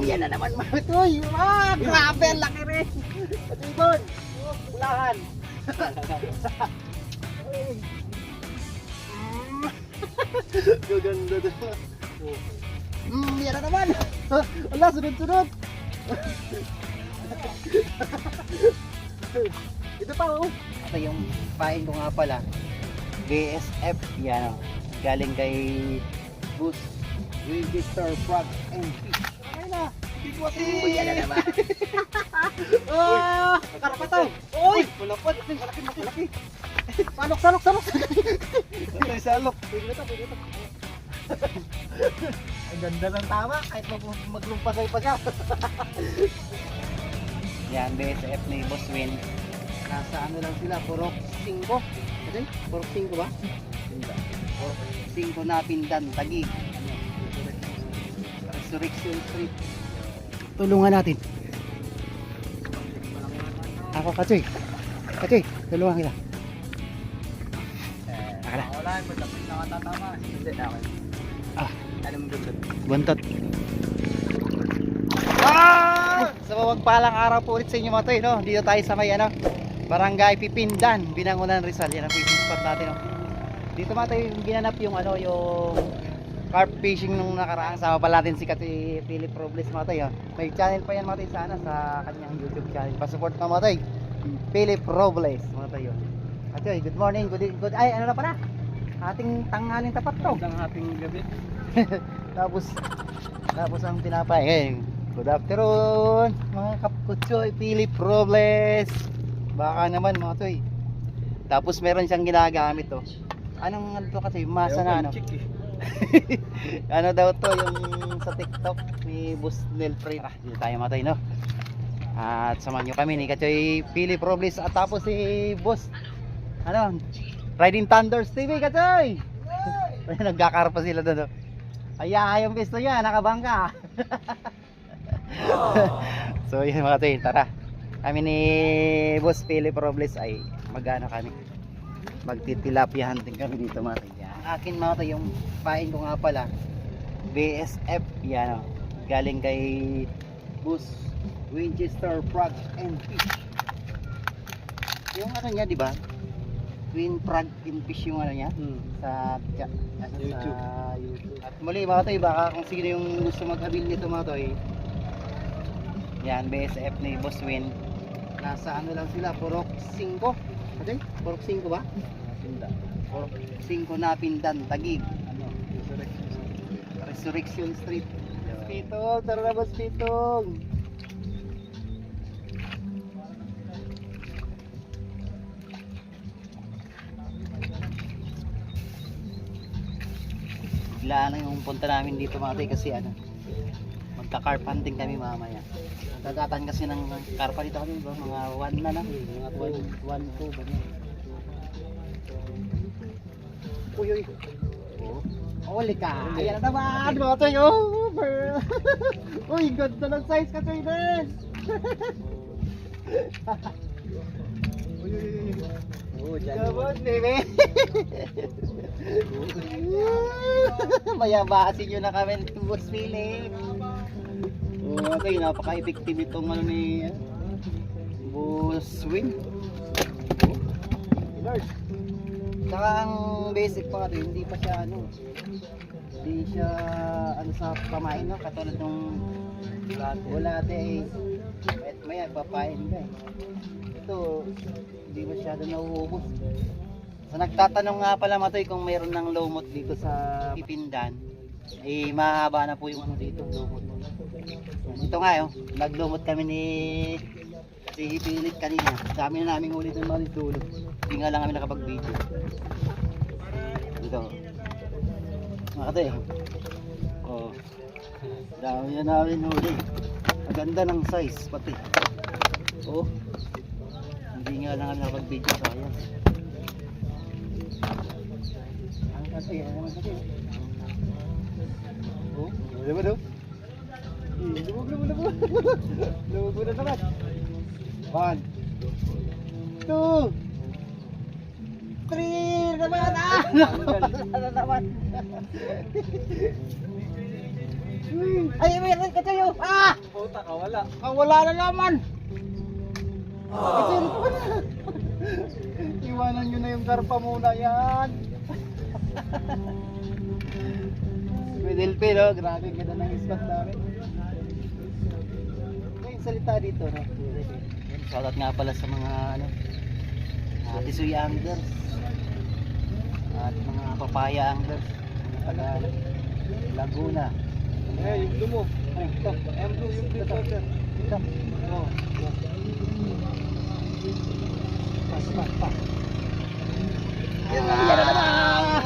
Yan na naman mga toy. Grabe, ang laki rin. Patibon. Bulahan. Gaganda doon. Yan na naman. Wala, sunod-sunod. Ito pa oh. Ito yung pain ko nga pala. BSF. Yan oh. Galing kay Bus Winchester Frog and Fish. Ay na. Yan na naman. Oh, karapataw. Oy, malapad. Malaki. Salok. Ito yung salok. Pwede na to. Ang ganda ng tama. Kahit maglumpasay pa siya. Yan, BSF ni Boss Win. Nasa ano lang sila, Purok 5. Okay? Purok 5 ba? Purok 5 na Pindan, Taguig. Resurrection Street. Tulungan natin. Ako, Kachoy, tulungan kita. Akala. Wala, magdapit na katatama. Hindi na ako. Ano mo buntot? Buntot. Sa mapagpalang araw po ulit sa inyo mga toy, no? Dito tayo sa may Barangay Pipindan, Binangonan, Rizal. Yan ang fishing spot natin, no? Dito mga toy, ginanap yung yung carp fishing nung nakaraan. Sama pala natin si Philip Robles mga toy, oh. May channel pa yan mga toy sa kanyang YouTube channel. Pa-support na mga toy. Philip Robles mga toy, oh. At yun, good morning, good ay ano na pala? Ating tanghaling tapat to. Ang ating gabi. tapos ang tinapay. Good afternoon mga kapkutsoy, Philip Robles. Baka naman mga toy. Tapos meron siyang ginagamit to. Anong ano to kasi masa na ano? Ano daw to yung sa TikTok ni Boss Nelfred. Dito tayo mga toy, no? At samahan nyo kami ni Kachoy Philip Robles at tapos si Boss Riding Thunders TV, Kachoy. Nagkakarpa sila doon. Yung pisto niya, nakabangka. So yun mga toy, tara. Kami ni Boss Philip Robles ay magtitilapia hunting kami dito mga toy. Akin mga toy, yung pain ko nga pala BSF, yan galing kay Bus Winchester Frog and Fish. Yung niya, di ba? Twin Frog and Fish yung niya sa YouTube. At muli mga toy, baka kung sino yung gusto maghabil nito mga toy, yan, BSF ni Boss Win. Nasa ano lang sila, Purok 5. Okay? Purok 5 ba? Purok 5 na Pindan, Taguig. Resurrection Street. Pitong, tara na Boss Pitong. Biglaan lang yung punta namin dito mga toy kasi magka-carp hunting kami mamaya. Nagagatan kasi ng karpa dito kami, mga 1 na lang, mga 1, 2 ba niya. Uy. Uli ka. Ayan na naman mga toy. Uy, ganda ng size ka toy din. Uy. Gabon, baby. Mayabasin nyo na kami ng Boss Philip. Okay, napaka-effective itong ni Boss Win. Saka ang basic pa ito, hindi pa siya hindi siya sa pamain, no? Katulad nung bulate ay maya papain ka ito hindi masyado nauubos. So nagtatanong nga pala matoy kung mayroon ng lumot dito sa Pipindan, mahaba na po yung dito lumot. Ito nga naglumot kami ni si Philip kanina. Dami na namin ulit ng mga dulo. Hindi nga lang kami nakapag-video. Ito makatoy. Dami na namin ulit. Maganda ng size pati. Hindi nga lang kami nakapag-video, sayang. Ang kasi, diba daw? Lumubog na naman. 1, 2, 3 naman. Ano naman? Ay, meron ka tayo. Ah! Puta ka, wala. Wala na naman. Ito yun pa na. Iwanan nyo na yung karpa muna yan. Middle pay, no? Grabe ang ganda ng spot namin. May salita dito, no? Shoutout nga pala sa mga, ano, Tisoy anglers. At mga papaya anglers. Mga taga Laguna. Eh, yung blue mo. Ay, ito. Yung blue, yung blue water. Ito. Oo. Pa. Yan na naman!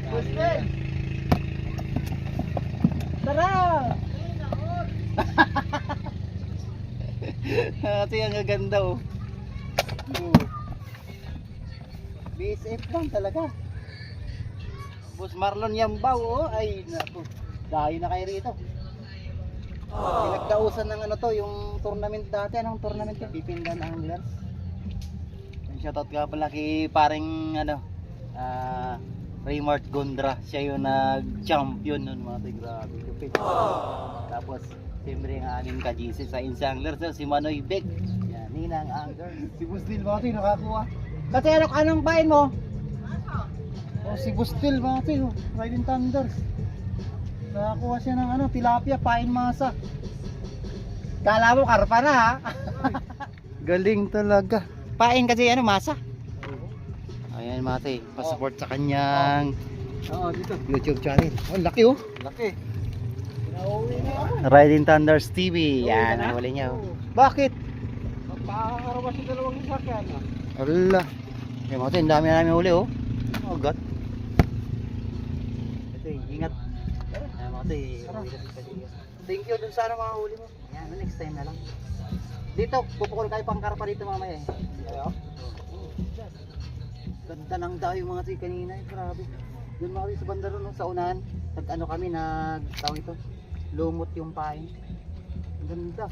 Bustin! Tara! Kasi ang gaganda oh. BSF lang talaga. Boss Marlon Yambao oh. Ay naku. Dayo na kayo rito. Pinagdausan ng ano to, yung tournament dati. Anong tournament yun? Pipindan Anglers. Shoutout ka pala kay paring ano, Raymart Gondra. Siya yung nag-champion nun mga tayo. Grabe. Lupit. Tapos, siyempre ang aming ka-GC sa Insa Anglers. Si Manoy Beck. Yan, Ninang Anglers. Si Busdil mga tayo nakakuha. Kasi anong pain mo? Oh, si Bustil mga tayo. Riding Thunders. Nakakuha siya ng ano, tilapia, pain masa. Kala mo karpa na ha. Galing talaga. Pain kasi ano, masa. Ayan mate, pa-support sa kanyang Oo, dito. YouTube channel. Oh, laki oh. Laki. Pinauwi na ako. Riding Thunders TV. Yan, ang huli niya oh. Bakit? Magpakakaroon si dalawang sasakyan. Ala. Ayan mate, ang dami na namin huli oh. Oh god. Ito ingat. Ayan mate. Thank you dun sa ano mga huli mo. Yan, next time na lang. Dito, pupukul kayo pang karpa dito mamaya eh. Ayo. Ganda ng dayo mga tayo kanina eh, grabe. Doon mga tayo sa banda ron, no, sa unahan. Nag-ano kami, tawag ito, lumot yung pain. Ang ganda.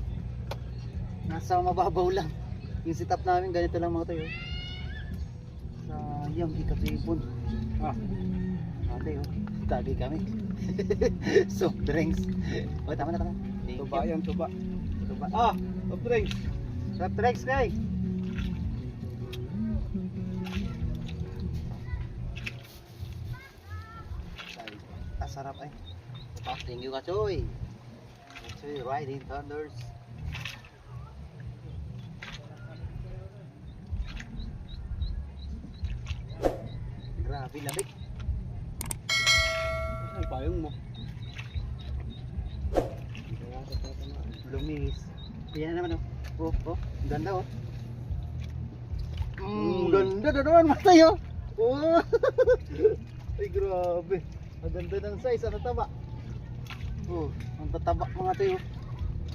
Nasa mababaw lang. Yung setup namin, ganito lang mga tayo. Sayang, di katipon. Mga tayo, tagay kami. Soft drinks. O, tama na, tama. Thank Tuba you. yan, tuba. Tuba. Soft drinks. Soft drinks, guys. Sarap ay. Thank you Kachoy. Kachoy Riding Thunders. Grabe lamig. Ay, payong mo. Lumis. Yan naman oh. Oh, ganda oh. Ganda na naman matay oh. Oh. Ay grabe. Ang ganda ng size, ano taba? Oh, ang tataba mga tayo.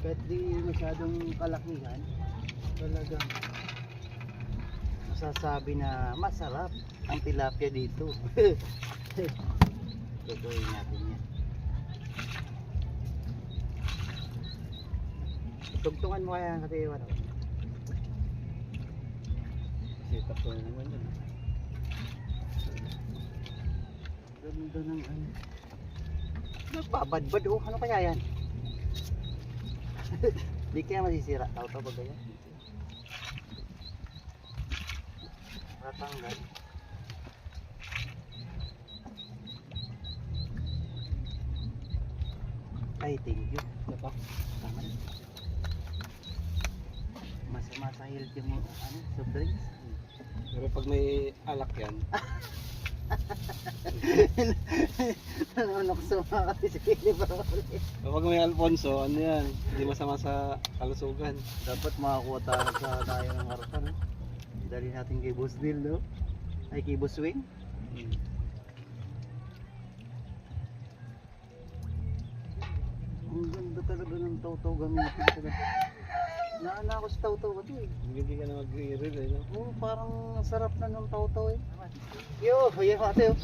Kahit di masyadong kalakihan, talagang masasabi na masarap ang tilapia dito. Tutuloy natin yan. Tugtungan mo kaya ang katiwa no? Sita po naman yun. Ganda ng ano. Nagbabadbad oh. Ano kaya yan? Di kaya masisira. Tao-tao ba yan? Ratanggal. Ay, thank you. Diba? Tama na. Masa healthy mo ano, soft drinks. Pero pag may alak yan, Ano ko sa mga katisili pa ulit. kapag may Alfonso, ano yan, hindi masama sa kalusugan. Dapat makakuha tayo sa tayo ng harapan. No? Dali natin kay Boss Dil, no? Ay kay Boss Wing. Ang ganda talaga ng taw-taw gamitin talaga. Naana ako sa taw-taw kasi eh. Hindi ka na mag-i-reel eh, no? Oo, parang sarap na ng taw-taw eh. Yo, yan ate oh.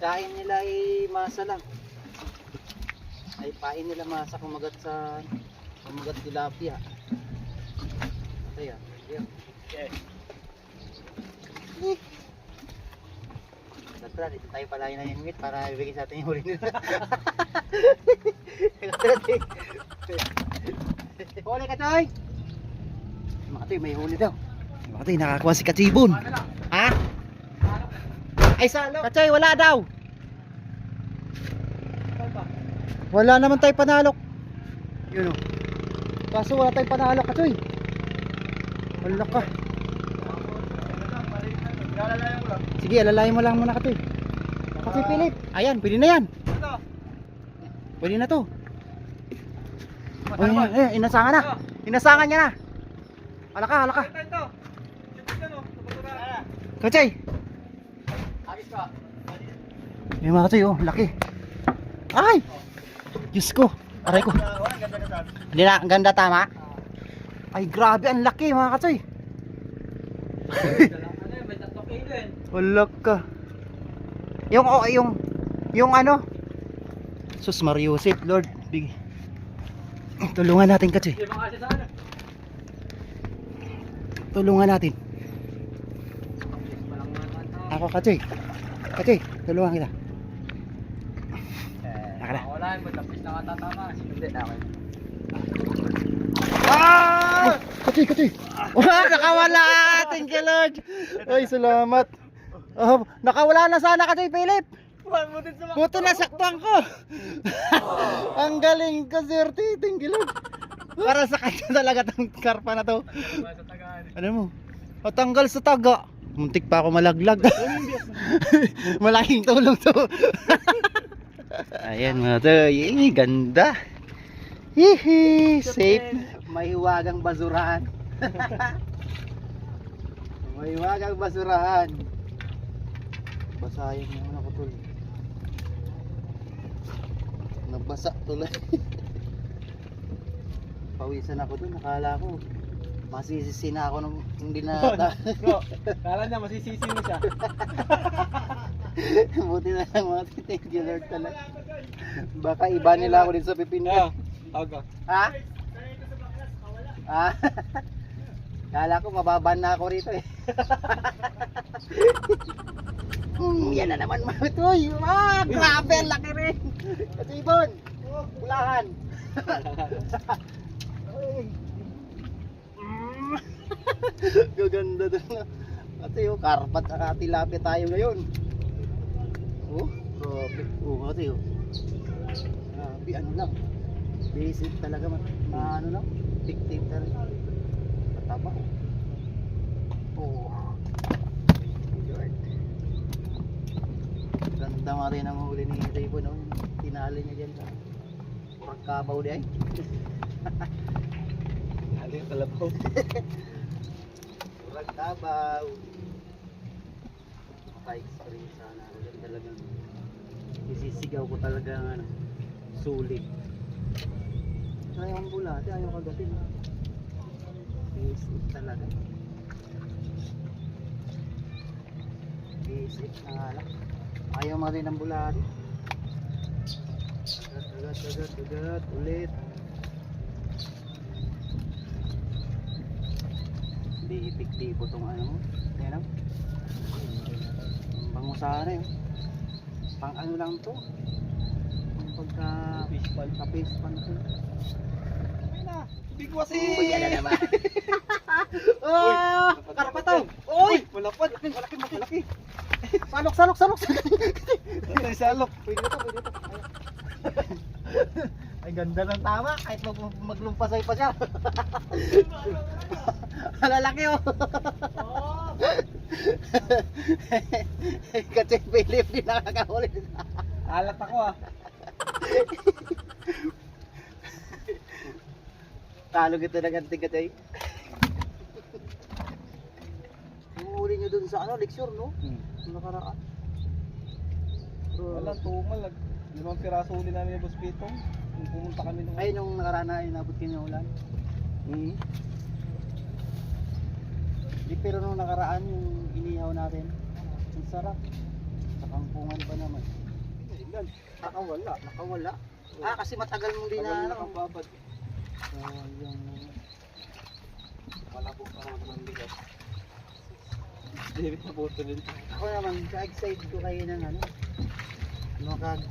Kain nila ay masa lang. Ay pain nila masa kumagat tilapia. Ate ah. Yo. Yes. Tara, dito tayo palayan na yung meat para ibigay sa atin yung huli nila. Huli ka, Choy! Mga Choy, may huli daw. Mga Choy, nakakuha si Kachibon. Ha? Ay, salo! Kachoy, wala daw! Wala naman tayo panalok. Yun o. Kaso wala tayong panalok, Kachoy. Wala ka. Sige, alalayan mo lang muna, Kachoy. Kachoy, Philip. Ayan, pwede na yan. Pwede na to. Ayan, inasangan na. Inasangan niya na. Alaka, alaka. Kachoy. May mga Kachoy, oh, laki. Ay! Diyos ko, aray ko. Hindi na, ang ganda tama. Ay, grabe, ang laki mga Kachoy. Wala ka. Yung ano, sus Mariusip, Lord, big. Tulungan natin, Kachoy. Tulungan natin. Ako, Kachoy. Kachoy, tulungan kita. Wala, matapis na katatama. Hindi, okay. Ah! Kachoy, Kachoy. Wah, nakawala. Thank you, Lord. Ay, salamat. Nakawala na sana, Kachoy, Philip. Buti nasaktan ko. Ang galing ko, Sir T. Thank you, Lord. Para sa kanya talaga tong karpa na to. Ano mo? Matanggal sa taga. Muntik pa ako malaglag. Malaking tulong to. Ayan mga to. Ganda. Hihi, safe. May hiwagang basurahan. May hiwagang basurahan. Basahin naman ako tol. Nagbasa tuloy. Pawisan ako dun. Nakala ko masisisi na ako nung hindi na. Kala niya masisisi mo siya. Buti na lang mga thank you Lord talaga. Baka iba nila ako din sa pipinda. Okay. Ha? Ah. Kala ko mababan na ako rito eh. Yan na naman mga toy. Ah, grabe ang laki rin. Kachibon. Pulahan. Gaganda doon. Kasi yung karpat at tilapia tayo ngayon. Oh, grabe. Oh, kasi oh. Grabe, ano lang. Basic talaga ano lang. Tic-tic talaga. Mataba. Oh. Lord. Ganda nga rin ang huli ni Raybo, no? Tinali niya dyan. Pagkabaw di ay. Hali yung kalabaw. Pagkabaw. Maka-experience sana. Yan talagang isisigaw ko talaga ng ano, sulit. Ayaw ang bulate, ayaw kagatin. Basic talaga. Basic na nga lang. Ayaw mo rin ang bulate. Agat, ulit. Hindi epektibo tong ano mo. Yan ang bango sana yun. Pang ano lang to. Pagka fish pan to. Big wasi! Uy, yan na naman. Oh, karpataw. Uy, Malapad! Malaki! salok. Ay, salok! Pwede to. Ay, ganda ng tama. Kahit maglumpasay pa siya. Malalaki oh. Kasi Philip din nakakahuli. Alat ako ah. Talo kita ng anting katay. Yung huli nyo dun sa ano, lecture no? Nakaraan. Wala, tumal. 5 piraso huli namin yung Bospitong. Kung pumunta kami nung... Ayun yung nakaraan na inabot kayo ng ulan. Di pero nung nakaraan yung inihaw natin. Ang sarap. Sa kangkungan pa naman. Nakawala. Ah, kasi matagal mong din na ano. nakababad. Yung Malabog pa naman ng bigas. David na puto din. Ako naman, ka-excited ko kayo ng ano,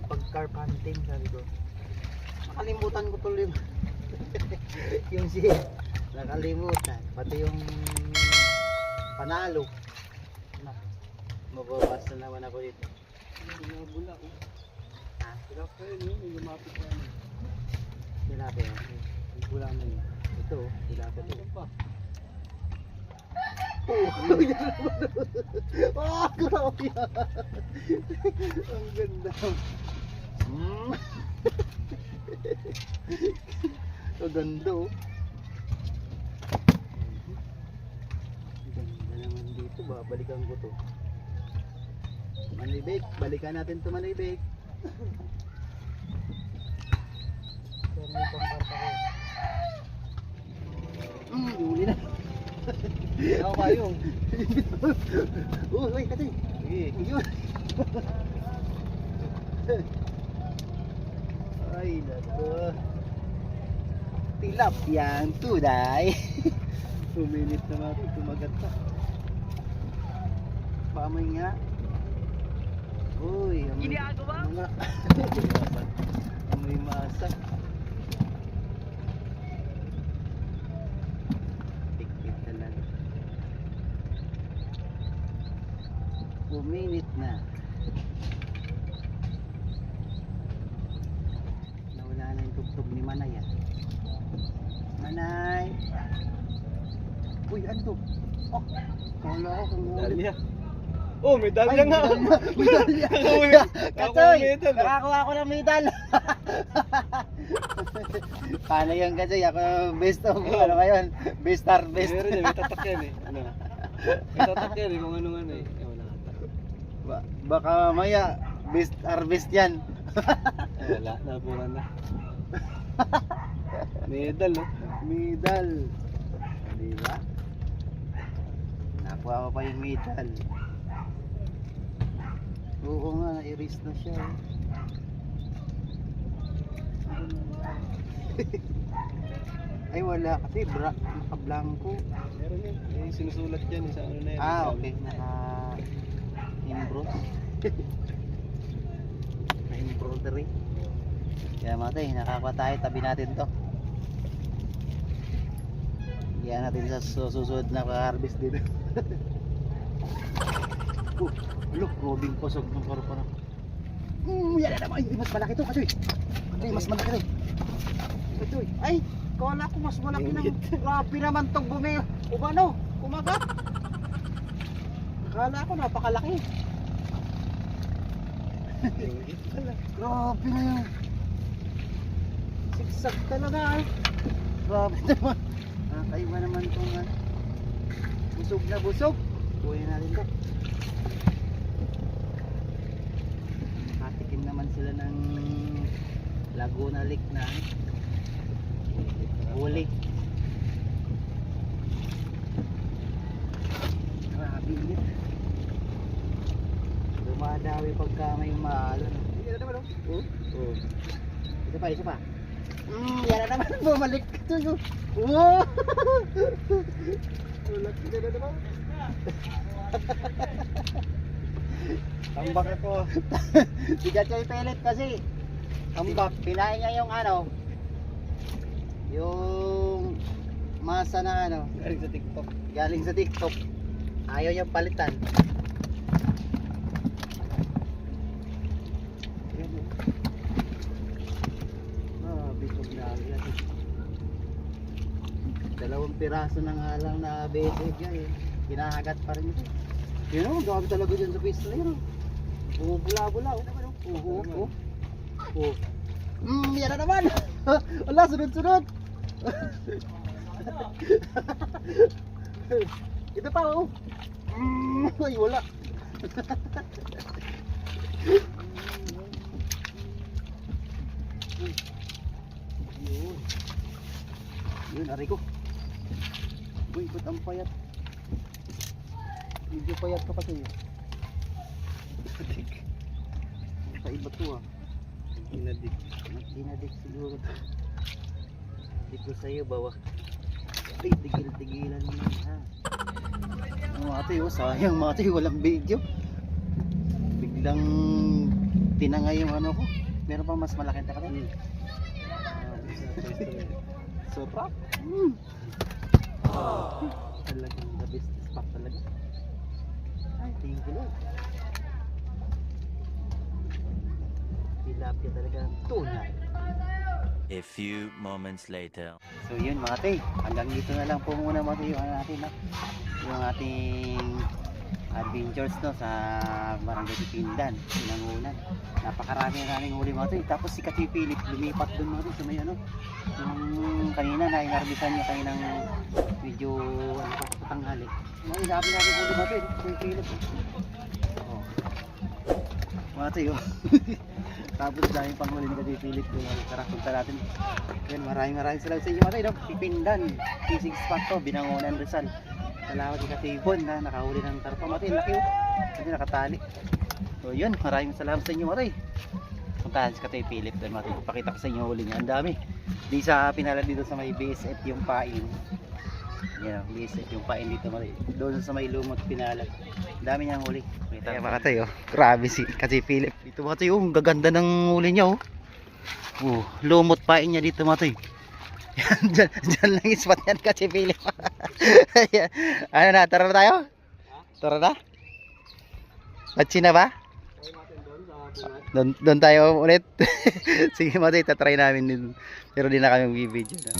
pag-carp hunting, sabi ko. Nakalimutan ko tuloy yung siya. Nakalimutan. Pati yung panalo. Mababas na naman ako dito. Bula ko. Ha? Sila pa yun, may lumapit na yun. Tilapia. May bula na yun. Ito, tilapia ito. Ano pa? Oh, grabe yan. Ang ganda. Ang ganda oh. Ang ganda naman dito. Babalikan ko to. Manibig. Balikan natin to manibig. Pero may pangkarpa ko. Huli na. Ako kayo. Uy, kasi. Sige. Yun. Ay, nato. Tilapia ang tunay. 2 minutes na natin, kumagat pa. Pamay nga. Uy, Ginagawa? Mga amoy masa. Tiktik talaga. 2 minutes na. Nawala na yung tugtog ni Manay ah. Manay! Uy, ano to? Oh, kala ko kung Dalya. Oh, may dalya nga. Medalya! Nakakuha Katoy! ng medal, ah. Nakakuha ako ng medal! Paano yun kasi? Ako best of, ano ngayon? Best harvest. Meron yan, may tatak yan eh. Ano? May tatak yan eh, kung ano eh. Eh, wala ata. Baka maya, best harvest yan. Eh, wala, naburan na. Medal, no? Medal. Diba? Nakuha ko pa yung medal. Oo nga, na-erase na siya. Ay wala kasi naka-blanco. Meron yan. Eh, sinusulat yan eh, sa ano na yan. Ah, okay. Naka-embross. Na-embroidery. Kaya matay, nakakuha tayo. Tabi natin to. Iyan natin sa susunod na harvest dito. Look, grobing posog ng karo-karo. Yan na naman. Ay, mas malaki to. Katoy. Ay, mas malaki to. Katoy. Ay, kala ko mas malaki ng grabe naman tong umano, kumagat. Kala ko napakalaki. Ringgit pala. Grabe na yun. Sigsag talaga eh. Grabe naman. Nakaiba naman itong busog na busog. Kuhin natin ito. Nakatikim naman sila ng Laguna Lake na huli. Grabe init. Dumadawi pagka may maalo. Hindi na naman, no? Oh, oh. Isa pa, isa pa. Yan na naman, bumalik ka to. Oh! Laki na naman. Tambak ito. Bigat yung pellet kasi. Tambak. Pinain niya yung ano. Yung masa na ano. Galing sa TikTok. Galing sa TikTok. Ayaw niya palitan. Bisog na agad. 2 piraso na nga lang na besig yan eh. Kinahagat pa rin ito. Yun o, gabi talaga dyan sa pista na yun. Bula-bula o. Oo. Yan na naman. Wala, sunod-sunod. Ito pa o. Ay, wala. Yun. Yun, aray ko. Uy, ba't ang payat? Medyo payat ka kasi. Kaiba to ah. Inadik. Dinadik siguro. Dito sa'yo, bawa. Matoy, tigil-tigilan mo na ha. Matoy, oh, sayang Matoy, walang video. Biglang tinangay yung ano ko. Meron pang mas malaki na kami. Sobra. Talagang the best spot talaga. Ay, thank you Lord. Tilapia talaga ang tunay. A few moments later. So yun mga tay, hanggang dito na lang po muna mga tay yung ano natin, no? Yung ating adventures no sa Barangay Pipindan, Binangonan. Napakarami na naming huli mga tay. Tapos si Kati Philip lumipat dun mga tay sa may ano, yung kanina na inarbisan niya kaninang medyo ano pa patanghali. Mga inabi natin huli mga tay, Kati Philip. Oh. Mga tay oh. Tapos dahil panghuli ni Kati Philip yung tara punta natin. Yan, maraming salamat sa inyo mga tay, no? Pipindan, fishing spot to, Binangonan, Rizal. Salamat kay Katibon na nakahuli ng tarpa mga tay, laki oh. Kasi nakatali. So yun, maraming salamat sa inyo mga tay. Puntahan si Kati Philip doon mga tay. Pakita ko sa inyo huli niya, ang dami. Di sa pinala dito sa may BSF yung pain. Yan, BSF yung pain dito mga tay. Doon sa may lumot pinala. Ang dami niyang huli. Kaya mga tay oh, grabe si Kati Philip. Dito mga tay oh, ang gaganda ng huli niya oh. Oh, lumot pain niya dito mga tay. Yan, dyan lang yung spot yan Kati Philip. Ayan. Ano na, tara na tayo? Tara na? Matsi na ba? Doon tayo ulit. Sige mga tay, tatry namin din. Pero di na kami mag-video na.